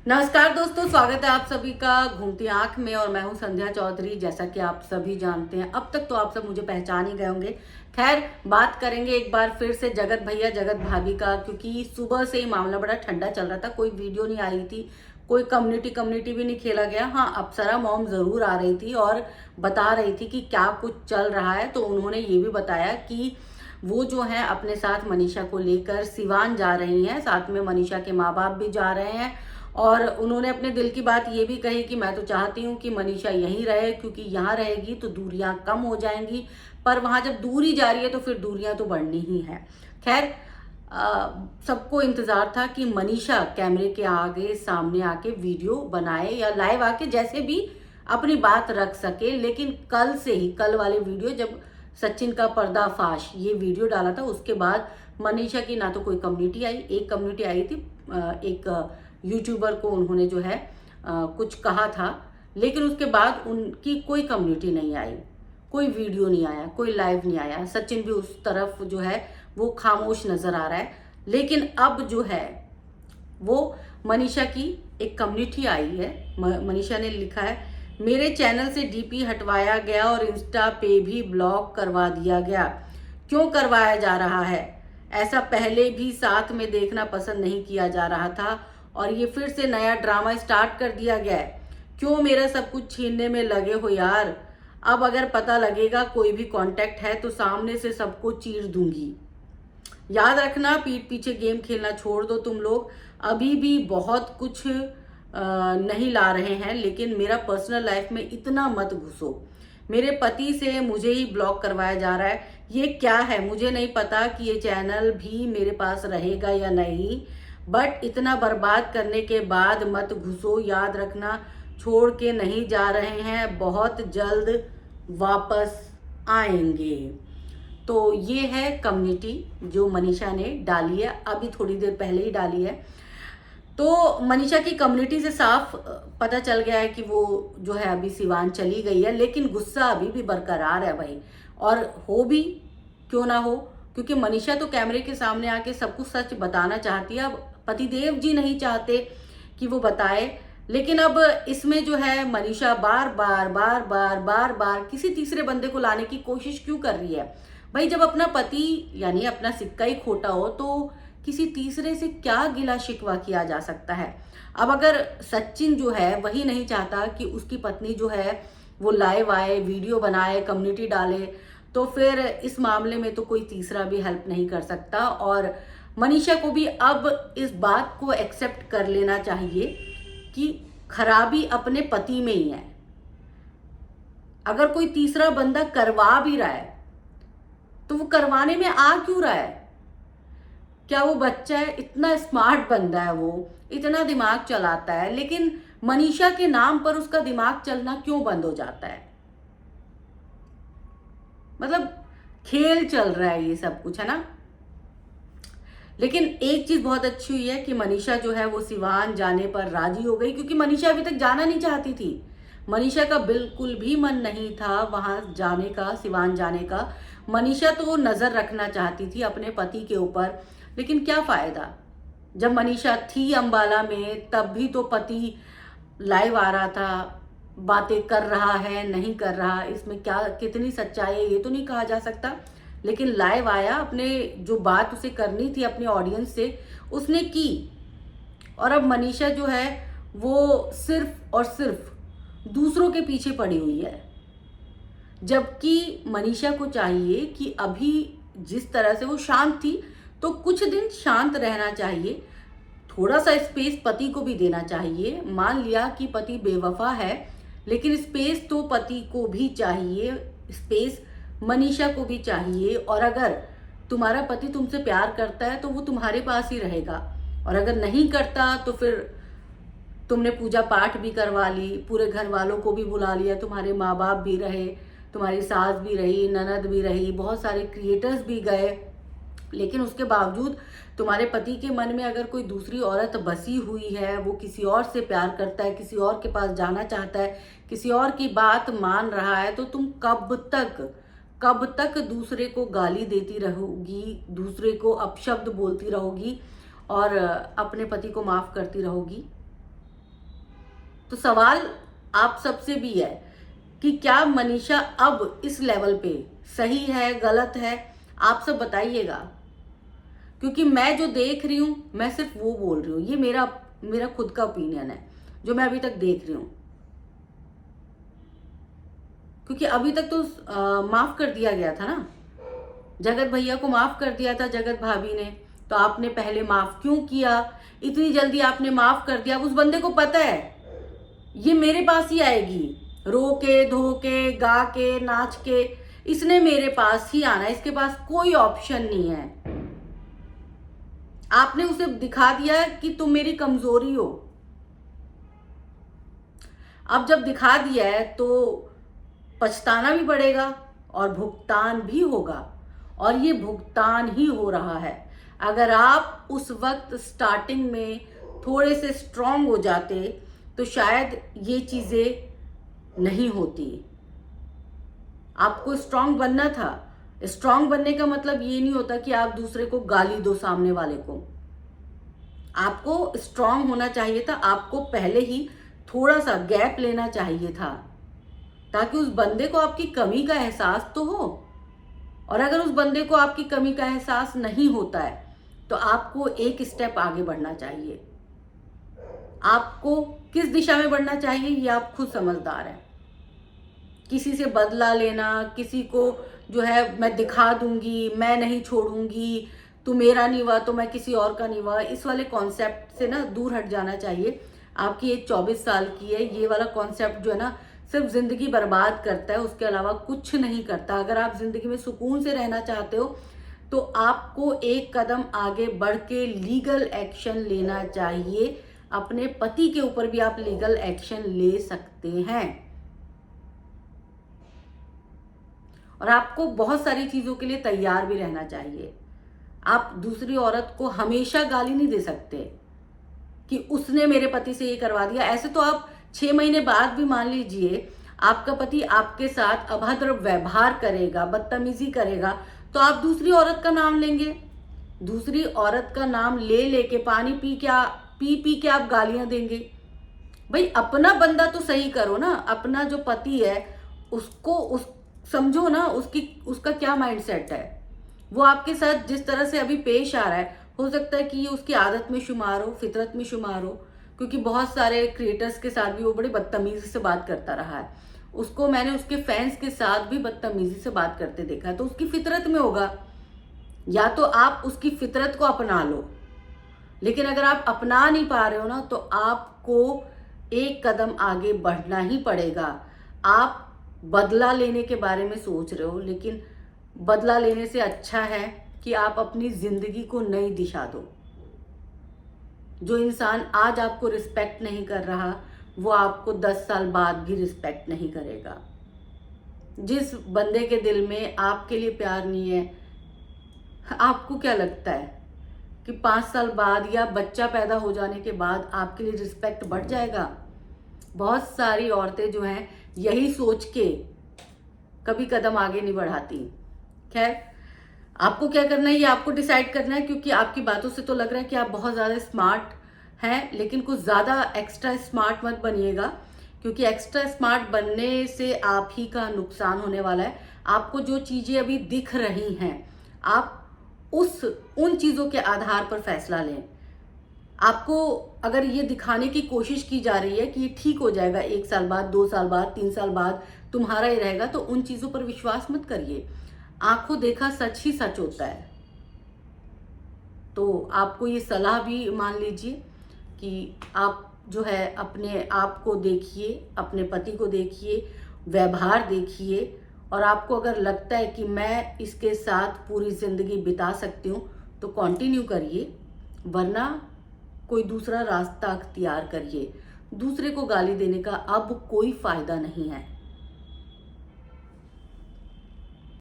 नमस्कार दोस्तों, स्वागत है आप सभी का घूमती आंख में। और मैं हूं संध्या चौधरी। जैसा कि आप सभी जानते हैं, अब तक तो आप सब मुझे पहचान ही गए होंगे। खैर, बात करेंगे एक बार फिर से जगत भैया जगत भाभी का, क्योंकि सुबह से ही मामला बड़ा ठंडा चल रहा था। कोई वीडियो नहीं आई थी, कोई कम्युनिटी भी नहीं खेला गया। हाँ, अप्सरा मॉम जरूर आ रही थी और बता रही थी कि क्या कुछ चल रहा है। तो उन्होंने ये भी बताया कि वो जो है अपने साथ मनीषा को लेकर सिवान जा रही हैं, साथ में मनीषा के माँ बाप भी जा रहे हैं। और उन्होंने अपने दिल की बात ये भी कही कि मैं तो चाहती हूँ कि मनीषा यहीं रहे, क्योंकि यहाँ रहेगी तो दूरियां कम हो जाएंगी। पर वहां जब दूरी जा रही है तो फिर दूरियां तो बढ़नी ही है। खैर, सबको इंतजार था कि मनीषा कैमरे के आगे सामने आके वीडियो बनाए या लाइव आके जैसे भी अपनी बात रख सके। लेकिन कल से ही, कल वाले वीडियो जब सचिन का पर्दाफाश ये वीडियो डाला था, उसके बाद मनीषा की ना तो कोई कम्युनिटी आई। एक कम्युनिटी आई थी, एक यूट्यूबर को उन्होंने जो है कुछ कहा था, लेकिन उसके बाद उनकी कोई कम्युनिटी नहीं आई, कोई वीडियो नहीं आया, कोई लाइव नहीं आया। सचिन भी उस तरफ जो है वो खामोश नजर आ रहा है। लेकिन अब जो है वो मनीषा की एक कम्युनिटी आई है। मनीषा ने लिखा है, मेरे चैनल से डीपी हटवाया गया और इंस्टा पे भी ब्लॉक करवा दिया गया। क्यों करवाया जा रहा है? ऐसा पहले भी साथ में देखना पसंद नहीं किया जा रहा था और ये फिर से नया ड्रामा स्टार्ट कर दिया गया है। क्यों मेरा सब कुछ छीनने में लगे हो यार? अब अगर पता लगेगा कोई भी कांटेक्ट है तो सामने से सबको चीर दूंगी। याद रखना, पीठ पीछे गेम खेलना छोड़ दो तुम लोग। अभी भी बहुत कुछ नहीं ला रहे हैं, लेकिन मेरा पर्सनल लाइफ में इतना मत घुसो। मेरे पति से मुझे ही ब्लॉक करवाया जा रहा है। ये क्या है? मुझे नहीं पता कि ये चैनल भी मेरे पास रहेगा या नहीं, बट इतना बर्बाद करने के बाद मत घुसो। याद रखना, छोड़ के नहीं जा रहे हैं, बहुत जल्द वापस आएंगे। तो ये है कम्युनिटी जो मनीषा ने डाली है, अभी थोड़ी देर पहले ही डाली है। तो मनीषा की कम्युनिटी से साफ पता चल गया है कि वो जो है अभी सिवान चली गई है, लेकिन गुस्सा अभी भी बरकरार है भाई। और हो भी क्यों ना हो, क्योंकि मनीषा तो कैमरे के सामने आके सब कुछ सच बताना चाहती है। अब पतिदेव जी नहीं चाहते कि वो बताए, लेकिन अब इसमें जो है मनीषा बार बार बार बार बार बार किसी तीसरे बंदे को लाने की कोशिश क्यों कर रही है? भाई, जब अपना पति यानी अपना सिक्का ही खोटा हो तो किसी तीसरे से क्या गिला शिकवा किया जा सकता है? अब अगर सचिन जो है वही नहीं चाहता कि उसकी पत्नी जो है वो लाइव आए, वीडियो बनाए, कम्युनिटी डाले, तो फिर इस मामले में तो कोई तीसरा भी हेल्प नहीं कर सकता। और मनीषा को भी अब इस बात को एक्सेप्ट कर लेना चाहिए कि खराबी अपने पति में ही है। अगर कोई तीसरा बंदा करवा भी रहा है तो वो करवाने में आ क्यों रहा है? क्या वो बच्चा है? इतना स्मार्ट बंदा है, वो इतना दिमाग चलाता है, लेकिन मनीषा के नाम पर उसका दिमाग चलना क्यों बंद हो जाता है? मतलब खेल चल रहा है ये सब कुछ, है ना। लेकिन एक चीज बहुत अच्छी हुई है कि मनीषा जो है वो सिवान जाने पर राजी हो गई, क्योंकि मनीषा अभी तक जाना नहीं चाहती थी। मनीषा का बिल्कुल भी मन नहीं था वहां जाने का, सिवान जाने का। मनीषा तो नजर रखना चाहती थी अपने पति के ऊपर, लेकिन क्या फायदा? जब मनीषा थी अंबाला में तब भी तो पति लाइव आ रहा था, बातें कर रहा है, नहीं कर रहा, इसमें क्या कितनी सच्चाई है ये तो नहीं कहा जा सकता। लेकिन लाइव आया, अपने जो बात उसे करनी थी अपने ऑडियंस से उसने की। और अब मनीषा जो है वो सिर्फ और सिर्फ दूसरों के पीछे पड़ी हुई है, जबकि मनीषा को चाहिए कि अभी जिस तरह से वो शांत थी तो कुछ दिन शांत रहना चाहिए, थोड़ा सा स्पेस पति को भी देना चाहिए। मान लिया कि पति बेवफा है, लेकिन स्पेस तो पति को भी चाहिए, स्पेस मनीषा को भी चाहिए। और अगर तुम्हारा पति तुमसे प्यार करता है तो वो तुम्हारे पास ही रहेगा, और अगर नहीं करता तो फिर तुमने पूजा पाठ भी करवा ली, पूरे घर वालों को भी बुला लिया, तुम्हारे माँ बाप भी रहे, तुम्हारी सास भी रही, ननद भी रही, बहुत सारे क्रिएटर्स भी गए, लेकिन उसके बावजूद तुम्हारे पति के मन में अगर कोई दूसरी औरत बसी हुई है, वो किसी और से प्यार करता है, किसी और के पास जाना चाहता है, किसी और की बात मान रहा है, तो तुम कब तक दूसरे को गाली देती रहोगी, दूसरे को अपशब्द बोलती रहोगी और अपने पति को माफ करती रहोगी? तो सवाल आप सबसे भी है कि क्या मनीषा अब इस लेवल पे सही है, गलत है, आप सब बताइएगा। क्योंकि मैं जो देख रही हूं, मैं सिर्फ वो बोल रही हूं, ये मेरा खुद का ओपिनियन है जो मैं अभी तक देख रही हूं। क्योंकि अभी तक तो माफ कर दिया गया था ना, जगत भैया को माफ कर दिया था जगत भाभी ने, तो आपने पहले माफ क्यों किया? इतनी जल्दी आपने माफ कर दिया। उस बंदे को पता है ये मेरे पास ही आएगी, रो के, धो के, गा के, नाच के, इसने मेरे पास ही आना है, इसके पास कोई ऑप्शन नहीं है। आपने उसे दिखा दिया कि तुम मेरी कमजोरी हो। अब जब दिखा दिया है तो पछताना भी पड़ेगा और भुगतान भी होगा, और ये भुगतान ही हो रहा है। अगर आप उस वक्त स्टार्टिंग में थोड़े से स्ट्रांग हो जाते तो शायद ये चीजें नहीं होती। आपको स्ट्रांग बनना था। स्ट्रांग बनने का मतलब ये नहीं होता कि आप दूसरे को गाली दो, सामने वाले को। आपको स्ट्रांग होना चाहिए था, आपको पहले ही थोड़ा सा गैप लेना चाहिए था, ताकि उस बंदे को आपकी कमी का एहसास तो हो। और अगर उस बंदे को आपकी कमी का एहसास नहीं होता है तो आपको एक स्टेप आगे बढ़ना चाहिए। आपको किस दिशा में बढ़ना चाहिए ये आप खुद समझदार हैं। किसी से बदला लेना, किसी को जो है मैं दिखा दूंगी, मैं नहीं छोड़ूंगी, तू मेरा नहीं हुआ तो मैं किसी और का नहीं हुआ, इस वाले कॉन्सेप्ट से ना दूर हट जाना चाहिए। आपकी एज 24 साल की है, ये वाला कॉन्सेप्ट जो है ना सिर्फ जिंदगी बर्बाद करता है, उसके अलावा कुछ नहीं करता। अगर आप जिंदगी में सुकून से रहना चाहते हो तो आपको एक कदम आगे बढ़ के लीगल एक्शन लेना चाहिए। अपने पति के ऊपर भी आप लीगल एक्शन ले सकते हैं, और आपको बहुत सारी चीजों के लिए तैयार भी रहना चाहिए। आप दूसरी औरत को हमेशा गाली नहीं दे सकते कि उसने मेरे पति से ये करवा दिया। ऐसे तो आप 6 महीने बाद भी मान लीजिए आपका पति आपके साथ अभद्र व्यवहार करेगा, बदतमीजी करेगा, तो आप दूसरी औरत का नाम लेंगे। दूसरी औरत का नाम ले लेके पानी पी के आप गालियां देंगे। भाई अपना बंदा तो सही करो ना। अपना जो पति है उसको समझो ना, उसका क्या माइंडसेट है। वो आपके साथ जिस तरह से अभी पेश आ रहा है, हो सकता है कि ये उसकी आदत में शुमार हो, फितरत में शुमार हो। क्योंकि बहुत सारे क्रिएटर्स के साथ भी वो बड़े बदतमीजी से बात करता रहा है। उसको मैंने उसके फैंस के साथ भी बदतमीजी से बात करते देखा है, तो उसकी फितरत में होगा। या तो आप उसकी फितरत को अपना लो, लेकिन अगर आप अपना नहीं पा रहे हो ना तो आपको एक कदम आगे बढ़ना ही पड़ेगा। आप बदला लेने के बारे में सोच रहे हो, लेकिन बदला लेने से अच्छा है कि आप अपनी जिंदगी को नई दिशा दो। जो इंसान आज आपको रिस्पेक्ट नहीं कर रहा वो आपको 10 साल बाद भी रिस्पेक्ट नहीं करेगा। जिस बंदे के दिल में आपके लिए प्यार नहीं है, आपको क्या लगता है कि 5 साल बाद या बच्चा पैदा हो जाने के बाद आपके लिए रिस्पेक्ट बढ़ जाएगा? बहुत सारी औरतें जो हैं यही सोच के कभी कदम आगे नहीं बढ़ाती। खैर, आपको क्या करना है ये आपको डिसाइड करना है, क्योंकि आपकी बातों से तो लग रहा है कि आप बहुत ज़्यादा स्मार्ट हैं, लेकिन कुछ ज़्यादा एक्स्ट्रा स्मार्ट मत बनिएगा, क्योंकि एक्स्ट्रा स्मार्ट बनने से आप ही का नुकसान होने वाला है। आपको जो चीज़ें अभी दिख रही हैं, आप उन चीज़ों के आधार पर फैसला लें। आपको अगर ये दिखाने की कोशिश की जा रही है कि ये ठीक हो जाएगा 1 साल बाद, 2 साल बाद, 3 साल बाद तुम्हारा ही रहेगा, तो उन चीज़ों पर विश्वास मत करिए। आंखों देखा सच ही सच होता है। तो आपको ये सलाह भी मान लीजिए कि आप जो है अपने आप को देखिए, अपने पति को देखिए, व्यवहार देखिए, और आपको अगर लगता है कि मैं इसके साथ पूरी ज़िंदगी बिता सकती हूँ तो कंटिन्यू करिए, वरना कोई दूसरा रास्ता अख्तियार करिए। दूसरे को गाली देने का अब कोई फ़ायदा नहीं है।